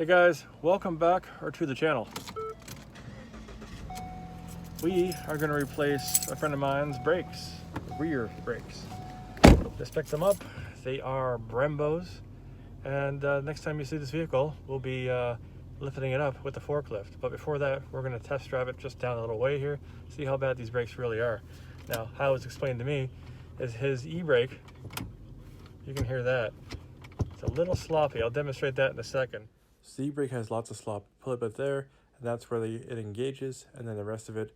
Hey guys, welcome back to the channel. We are going to replace a friend of mine's brakes, rear brakes. Just picked them up. They are Brembos, and next time you see this vehicle, we'll be lifting it up with the forklift. But before that, we're going to test drive it just down a little way here, see how bad these brakes really are. Now, how it was explained to me is his e-brake, you can hear that, it's a little sloppy. I'll demonstrate that in a second. So the e-brake has lots of slop. Pull it up there, and that's where it engages, and then the rest of it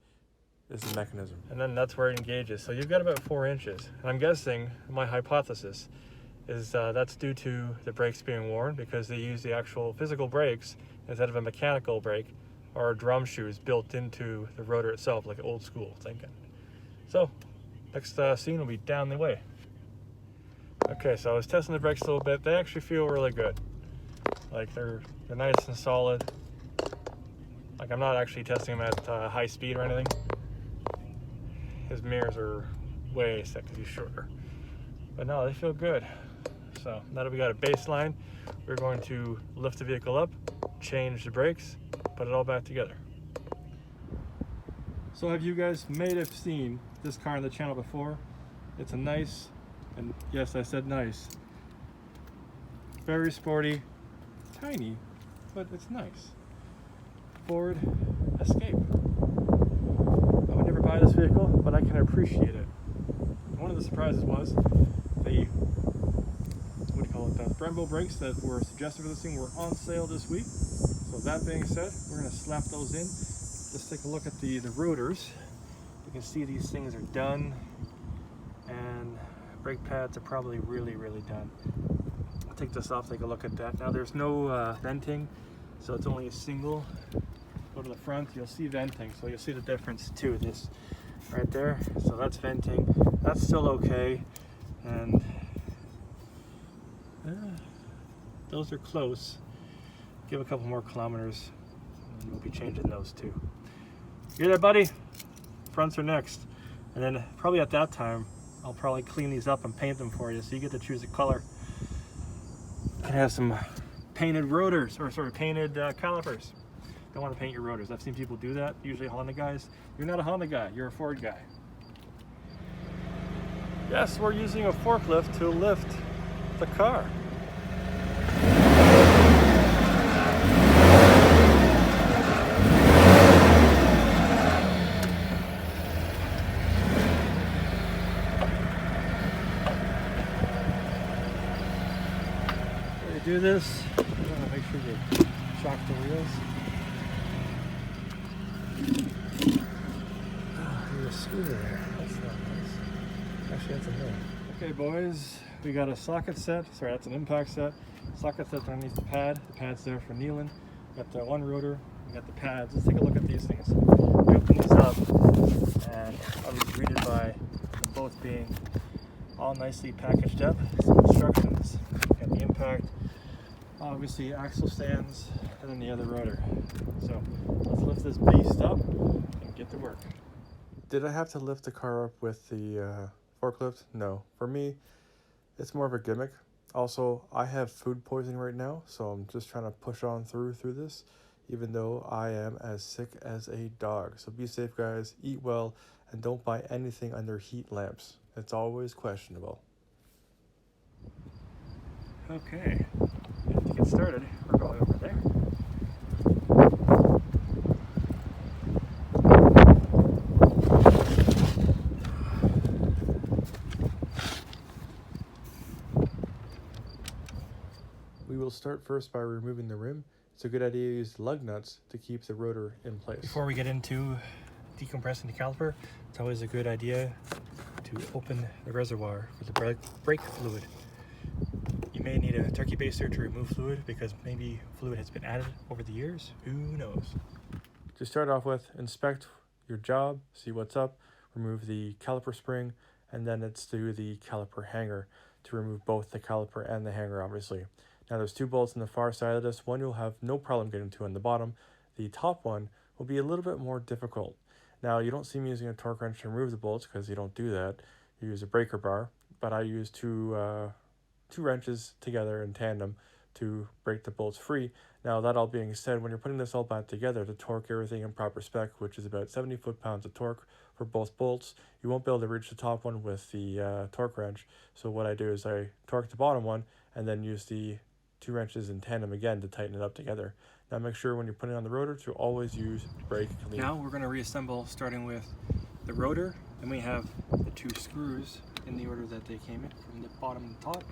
is the mechanism. And then that's where it engages. So you've got about 4 inches. And I'm guessing, my hypothesis, is that's due to the brakes being worn because they use the actual physical brakes instead of a mechanical brake or drum shoes built into the rotor itself, like old school thinking. So, next scene will be down the way. Okay, so I was testing the brakes a little bit. They actually feel really good. Like they're nice and solid. Like I'm not actually testing them at high speed or anything. His mirrors are way set because he's shorter. But no, they feel good. So now that we got a baseline, we're going to lift the vehicle up, change the brakes, put it all back together. So have you guys may have seen this car on the channel before? It's a nice, and yes, I said nice, very sporty, tiny, but it's nice Ford Escape. I would never buy this vehicle, but I can appreciate it. One of the surprises was the Brembo brakes that were suggested for this thing were on sale this week. So that being said, we're going to slap those in. Let's take a look at the rotors. You can see these things are done, and brake pads are probably really done. I'll take this off, take a look at that. Now there's no venting, so it's only a single. Go to the front, you'll see venting, so you'll see the difference too. This right there, so that's venting. That's still okay, and those are close. Give a couple more kilometers, and we'll be changing those too. You hear that, buddy? Fronts are next, and then probably at that time, I'll probably clean these up and paint them for you, so you get to choose a color. You can have some painted rotors, or sorry, painted calipers. Don't want to paint your rotors. I've seen people do that, usually Honda guys. You're not a Honda guy, you're a Ford guy. Yes, we're using a forklift to lift the car. When you do this, you want to make sure you shock the wheels. There's a scooter there. That's not nice. Actually, that's a no. Okay, boys, we got a socket set. Sorry, that's an impact set. Socket set underneath the pad. The pad's there for kneeling. We got the one rotor. We got the pads. Let's take a look at these things. We open these up, and I was greeted by them both being all nicely packaged up. Some instructions. Got the impact. Obviously, axle stands, and then the other rotor. So let's lift this beast up and get to work. Did I have to lift the car up with the forklift? No. For me, it's more of a gimmick. Also, I have food poisoning right now, so I'm just trying to push on through this, even though I am as sick as a dog. So be safe, guys. Eat well, and don't buy anything under heat lamps. It's always questionable. Okay, and to get started, we're going over there. We will start first by removing the rim. It's a good idea to use lug nuts to keep the rotor in place. Before we get into decompressing the caliper, it's always a good idea to open the reservoir for the brake fluid. You may need a turkey baster to remove fluid because maybe fluid has been added over the years. Who knows? To start off with, inspect your job, see what's up, remove the caliper spring, and then let's do the caliper hanger to remove both the caliper and the hanger, obviously. Now there's 2 bolts on the far side of this. One you'll have no problem getting to on the bottom. The top one will be a little bit more difficult. Now you don't see me using a torque wrench to remove the bolts because you don't do that. You use a breaker bar, but I use two wrenches together in tandem to break the bolts free. Now, that all being said, when you're putting this all back together to torque everything in proper spec, which is about 70 foot-pounds of torque for both bolts, you won't be able to reach the top one with the torque wrench. So what I do is I torque the bottom one and then use the 2 wrenches in tandem again to tighten it up together. Now make sure when you're putting on the rotor to always use brake clean. Now we're going to reassemble, starting with the rotor, and we have the 2 screws in the order that they came in, from the bottom and top.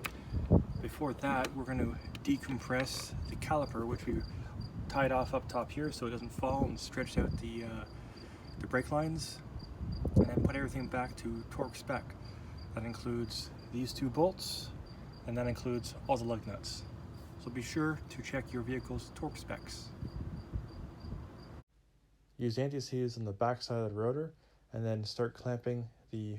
Before that, we're going to decompress the caliper, which we tied off up top here so it doesn't fall, and stretch out the brake lines, and then put everything back to torque spec. That includes these 2 bolts, and that includes all the lug nuts. So be sure to check your vehicle's torque specs. Use anti-seize on the back side of the rotor, and then start clamping the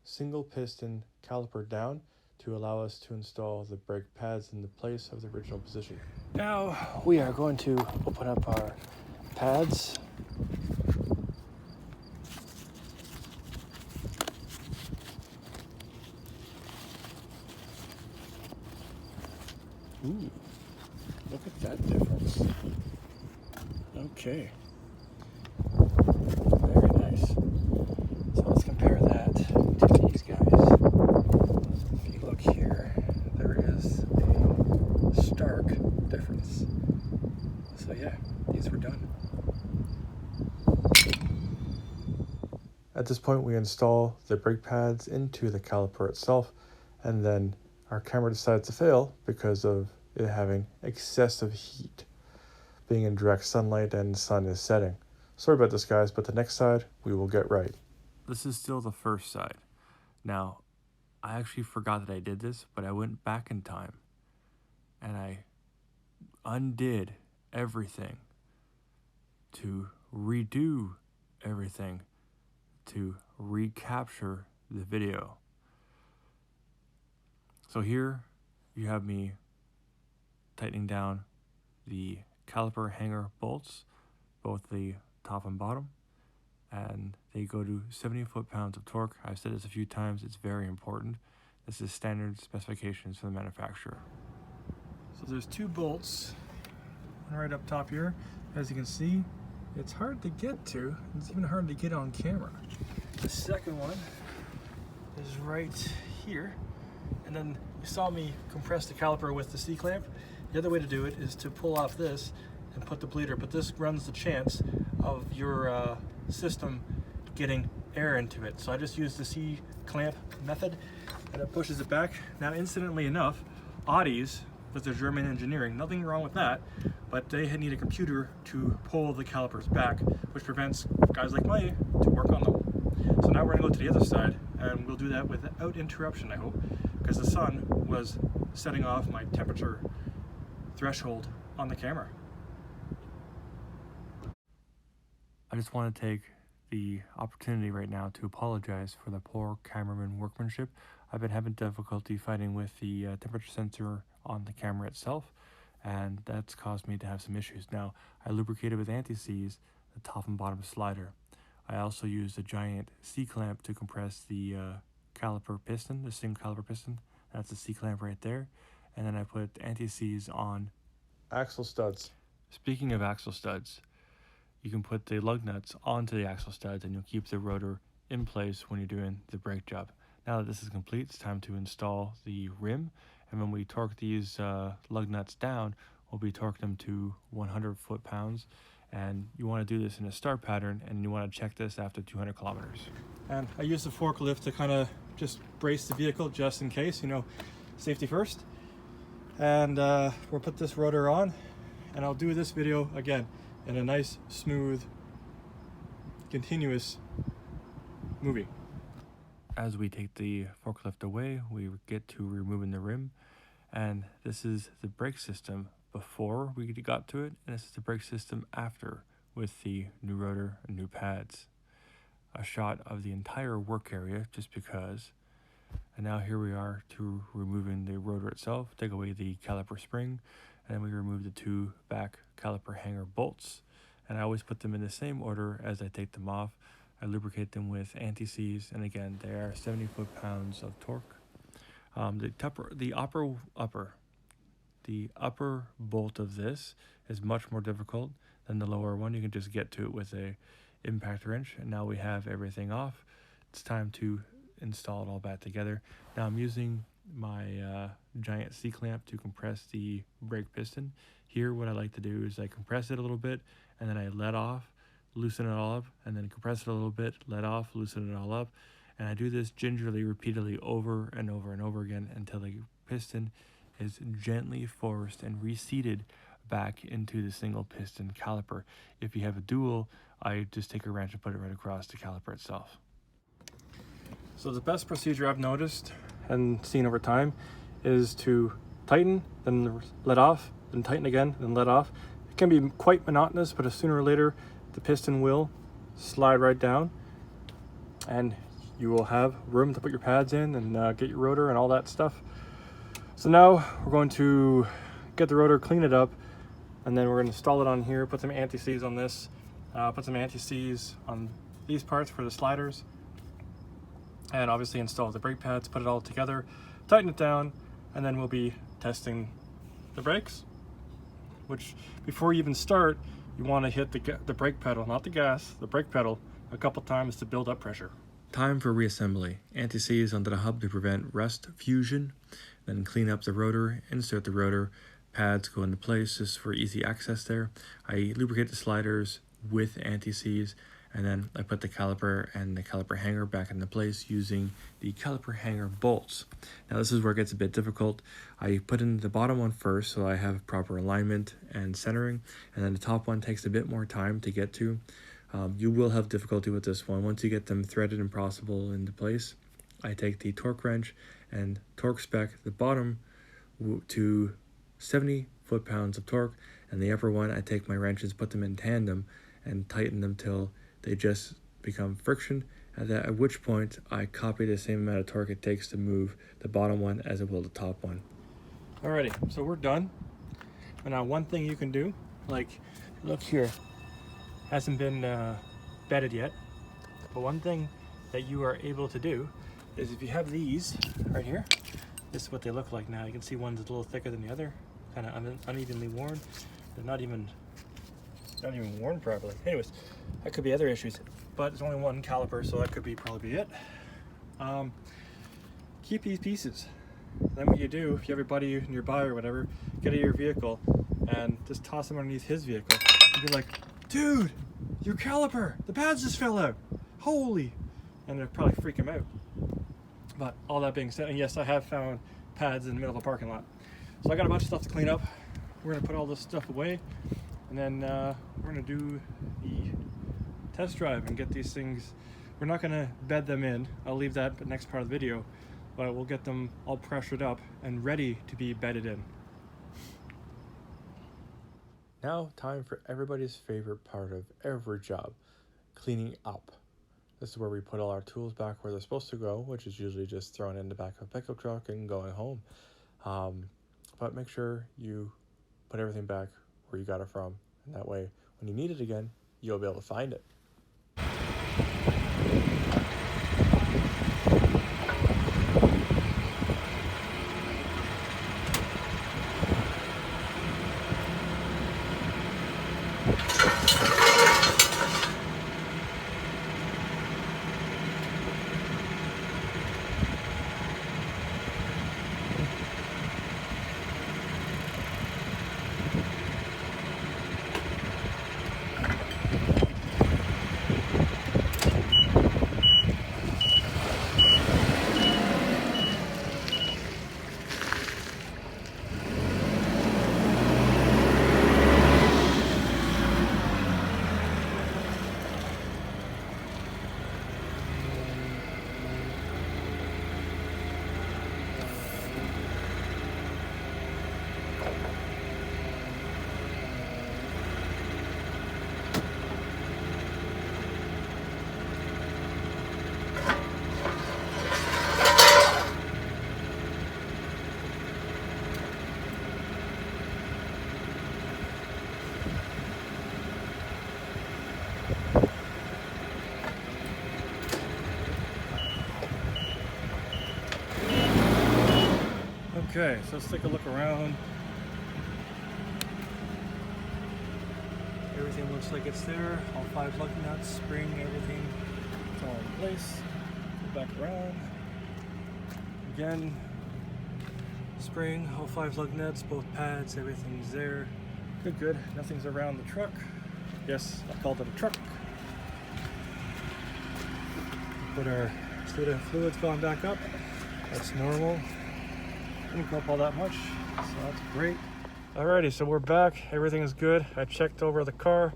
single piston caliper down to allow us to install the brake pads in the place of the original position. Now we are going to open up our pads. Ooh, look at that difference. Okay. Very nice. So let's compare that to these guys. If you look here, there is a stark difference. So yeah, these were done. At this point, we install the brake pads into the caliper itself, and then our camera decides to fail because of it having excessive heat, being in direct sunlight and the sun is setting. Sorry about this, guys, but the next side we will get right. This is still the first side. Now, I actually forgot that I did this, but I went back in time and I undid everything to redo everything to recapture the video. So here you have me tightening down the caliper hanger bolts, both the top and bottom, and they go to 70 foot-pounds of torque. I've said this a few times, it's very important. This is standard specifications from the manufacturer. So there's 2 bolts, one right up top here. As you can see, it's hard to get to. It's even hard to get on camera. The second one is right here. And then you saw me compress the caliper with the C-clamp. The other way to do it is to pull off this and put the bleeder, but this runs the chance of your system getting air into it. So I just use the C-clamp method, and it pushes it back. Now, incidentally enough, Audis, with their German engineering, nothing wrong with that, but they need a computer to pull the calipers back, which prevents guys like me to work on them. So now we're gonna go to the other side, and we'll do that without interruption, I hope, because the sun was setting off my temperature threshold on the camera. I just want to take the opportunity right now to apologize for the poor cameraman workmanship. I've been having difficulty fighting with the temperature sensor on the camera itself, and that's caused me to have some issues. Now, I lubricated with anti-seize the top and bottom slider. I also used a giant C-clamp to compress the caliper piston, the single caliper piston. That's the C-clamp right there. And then I put anti-seize on axle studs. Speaking of axle studs, you can put the lug nuts onto the axle studs and you'll keep the rotor in place when you're doing the brake job. Now that this is complete, it's time to install the rim. And when we torque these lug nuts down, we'll be torquing them to 100 foot-pounds. And you want to do this in a star pattern, and you want to check this after 200 kilometers. And I use the forklift to kind of just brace the vehicle just in case, you know, safety first. And we'll put this rotor on, and I'll do this video again in a nice, smooth, continuous movie. As we take the forklift away, we get to removing the rim, and this is the brake system before we got to it, and this is the brake system after with the new rotor and new pads. A shot of the entire work area just because. And now here we are to removing the rotor itself, take away the caliper spring, and then we remove the 2 back caliper hanger bolts. And I always put them in the same order as I take them off. I lubricate them with anti-seize, and again, they are 70 foot-pounds of torque. The The upper bolt of this is much more difficult than the lower one. You can just get to it with a impact wrench. And now we have everything off. It's time to install it all back together. Now I'm using my giant C-clamp to compress the brake piston. Here what I like to do is I compress it a little bit, and then I let off, loosen it all up, and then compress it a little bit, let off, loosen it all up. And I do this gingerly, repeatedly over and over and over again until the piston is gently forced and reseated back into the single piston caliper. If you have a dual, I just take a wrench and put it right across the caliper itself. So the best procedure I've noticed and seen over time is to tighten, then let off, then tighten again, then let off. It can be quite monotonous, but sooner or later the piston will slide right down, and you will have room to put your pads in and get your rotor and all that stuff. So now we're going to get the rotor, clean it up, and then we're going to install it on here, put some anti-seize on this, put some anti-seize on these parts for the sliders, and obviously install the brake pads, put it all together, tighten it down, and then we'll be testing the brakes, which before you even start, you want to hit the brake pedal, not the gas, the brake pedal, a couple times to build up pressure. Time for reassembly. Anti-seize onto the hub to prevent rust fusion, then clean up the rotor, insert the rotor, pads go into place just for easy access there. I lubricate the sliders with anti-seize, and then I put the caliper and the caliper hanger back into place using the caliper hanger bolts. Now this is where it gets a bit difficult. I put in the bottom one first so I have proper alignment and centering, and then the top one takes a bit more time to get to. You will have difficulty with this one. Once you get them threaded and possible into place, I take the torque wrench and torque spec the bottom to 70 foot-pounds of torque, and the upper one I take my wrenches, put them in tandem, and tighten them till they just become friction, at which point I copy the same amount of torque it takes to move the bottom one as it will the top one. Alrighty, so we're done. And now one thing you can do, like look here, hasn't been bedded yet, but one thing that you are able to do is if you have these right here, this is what they look like now. You can see one's a little thicker than the other, kind of unevenly worn. They're not even worn properly. Anyways, that could be other issues, but there's only one caliper, so that could probably be it. Keep these pieces. Then what you do, if you have your buddy nearby or whatever, get out of your vehicle and just toss them underneath his vehicle. And be like, dude, your caliper, the pads just fell out. Holy! And it'll probably freak him out. But all that being said, and yes, I have found pads in the middle of a parking lot. So I got a bunch of stuff to clean up. We're gonna put all this stuff away, and then we're gonna do the test drive and get these things. We're not gonna bed them in. I'll leave that for the next part of the video, but we'll get them all pressured up and ready to be bedded in. Now, time for everybody's favorite part of every job, cleaning up. This is where we put all our tools back where they're supposed to go, which is usually just thrown in the back of a pickup truck and going home. But make sure you put everything back where you got it from, and that way, when you need it again, you'll be able to find it. Okay, so let's take a look around. everything looks like it's there. All 5 lug nuts, spring, everything, it's all in place. Go back around. Again, spring, all 5 lug nuts, both pads, everything's there. Good. Nothing's around the truck. Yes, I called it a truck. But our fluid's gone back up. That's normal. Didn't go up all that much, so that's great. Alrighty, so we're back. Everything is good. I checked over the car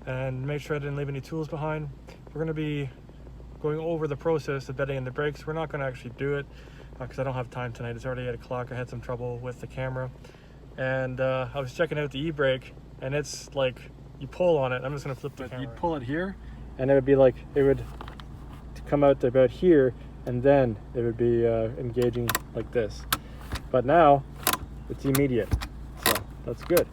and made sure I didn't leave any tools behind. We're gonna be going over the process of bedding in the brakes. We're not gonna actually do it because I don't have time tonight. It's already 8 o'clock. I had some trouble with the camera. And I was checking out the e-brake, and it's like, you pull on it. I'm just gonna flip the camera. You'd pull it here, and it would be like, it would come out to about here, and then it would be engaging like this. But now, it's immediate. So that's good.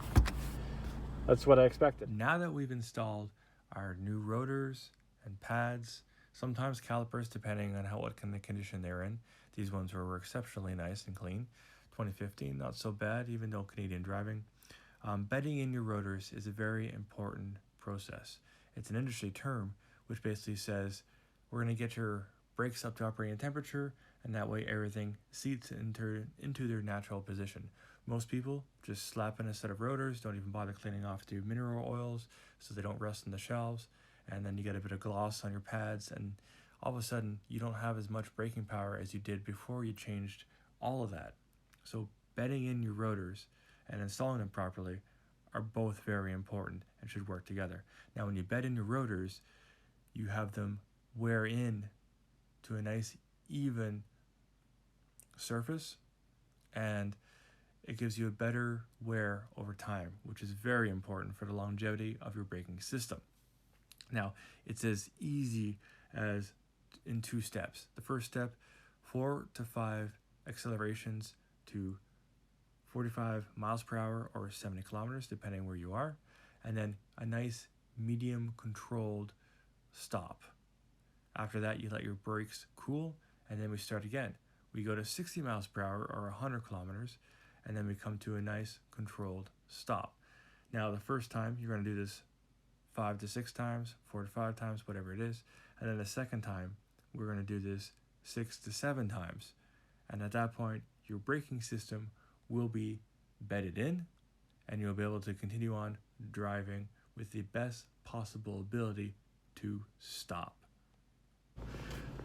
That's what I expected. Now that we've installed our new rotors and pads, sometimes calipers, depending on what kind of condition they're in. These ones were exceptionally nice and clean. 2015, not so bad, even though Canadian driving. Bedding in your rotors is a very important process. It's an industry term, which basically says we're going to get your brakes up to operating temperature, and that way everything seats into their natural position. Most people just slap in a set of rotors, don't even bother cleaning off the mineral oils so they don't rust in the shelves, and then you get a bit of gloss on your pads, and all of a sudden you don't have as much braking power as you did before you changed all of that. So bedding in your rotors and installing them properly are both very important and should work together. Now when you bed in your rotors, you have them wear in to a nice even surface, and it gives you a better wear over time, which is very important for the longevity of your braking system. Now, it's as easy as in 2 steps. The first step, 4 to 5 accelerations to 45 miles per hour or 70 kilometers, depending where you are, and then a nice medium controlled stop. After that, you let your brakes cool, and then we start again. We go to 60 miles per hour or 100 kilometers, and then we come to a nice controlled stop. Now, the first time, you're going to do this 5 to 6 times, 4 to 5 times, whatever it is. And then the second time, we're going to do this 6 to 7 times. And at that point, your braking system will be bedded in, and you'll be able to continue on driving with the best possible ability to stop.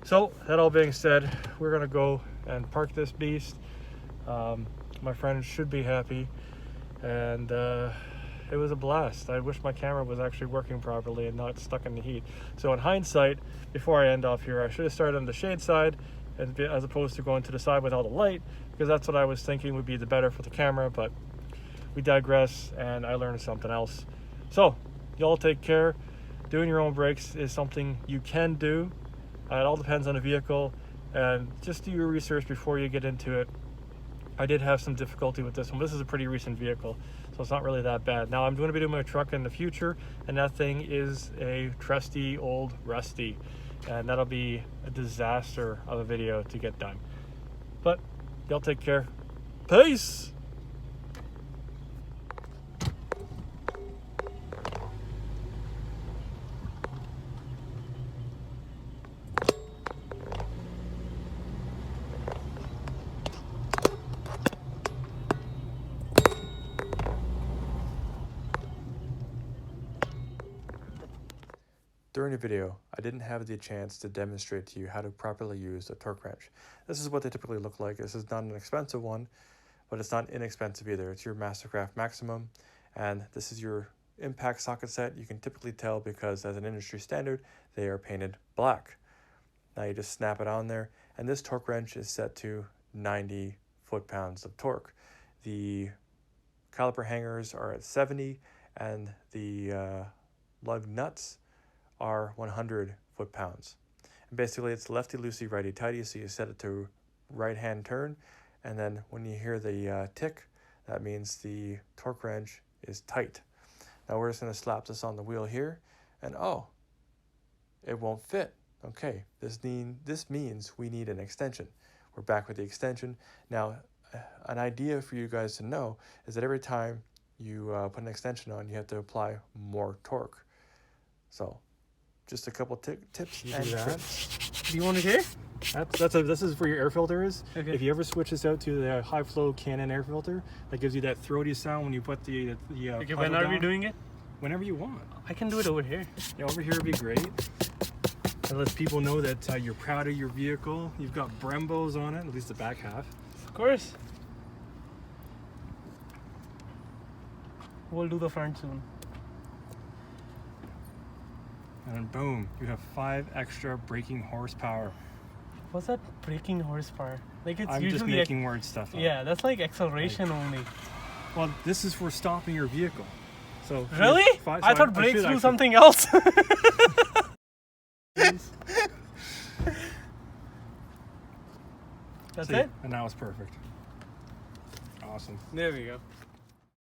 So, that all being said, we're going to go and park this beast. My friend should be happy, and it was a blast. I wish my camera was actually working properly and not stuck in the heat. So in hindsight, before I end off here, I should have started on the shade side as opposed to going to the side without a light, because that's what I was thinking would be the better for the camera, but we digress, and I learned something else. So, y'all take care. Doing your own brakes is something you can do. It all depends on the vehicle, and just do your research before you get into it. I did have some difficulty with this one. This is a pretty recent vehicle, so it's not really that bad. Now, I'm going to be doing my truck in the future, and that thing is a trusty old rusty, and that'll be a disaster of a video to get done. But y'all take care. Peace! During the video, I didn't have the chance to demonstrate to you how to properly use a torque wrench. This is what they typically look like. This is not an expensive one, but it's not inexpensive either. It's your Mastercraft Maximum, and this is your impact socket set. You can typically tell because as an industry standard, they are painted black. Now you just snap it on there, and this torque wrench is set to 90 foot-pounds of torque. The caliper hangers are at 70, and the lug nuts are 100 foot-pounds. And basically it's lefty-loosey, righty-tighty, so you set it to right-hand turn, and then when you hear the tick, that means the torque wrench is tight. Now we're just going to slap this on the wheel here, and oh, it won't fit. Okay, this means we need an extension. We're back with the extension. Now, an idea for you guys to know is that every time you put an extension on, you have to apply more torque. So, just a couple tips and tricks. Do you want to hear? This is for your air filters. Okay. If you ever switch this out to the high flow Canon air filter, that gives you that throaty sound when you put the Okay, when are we doing it? Whenever you want. I can do it over here. Yeah, over here would be great. It lets people know that you're proud of your vehicle. You've got Brembos on it, at least the back half. Of course. We'll do the front soon. And then boom, you have 5 extra braking horsepower. What's that braking horsepower? Like it's I'm usually just making word stuff up. Yeah, that's like acceleration only. Well, this is for stopping your vehicle. So Really? I thought brakes should do actually- something else. That's See, it? and now it's perfect. Awesome. There we go.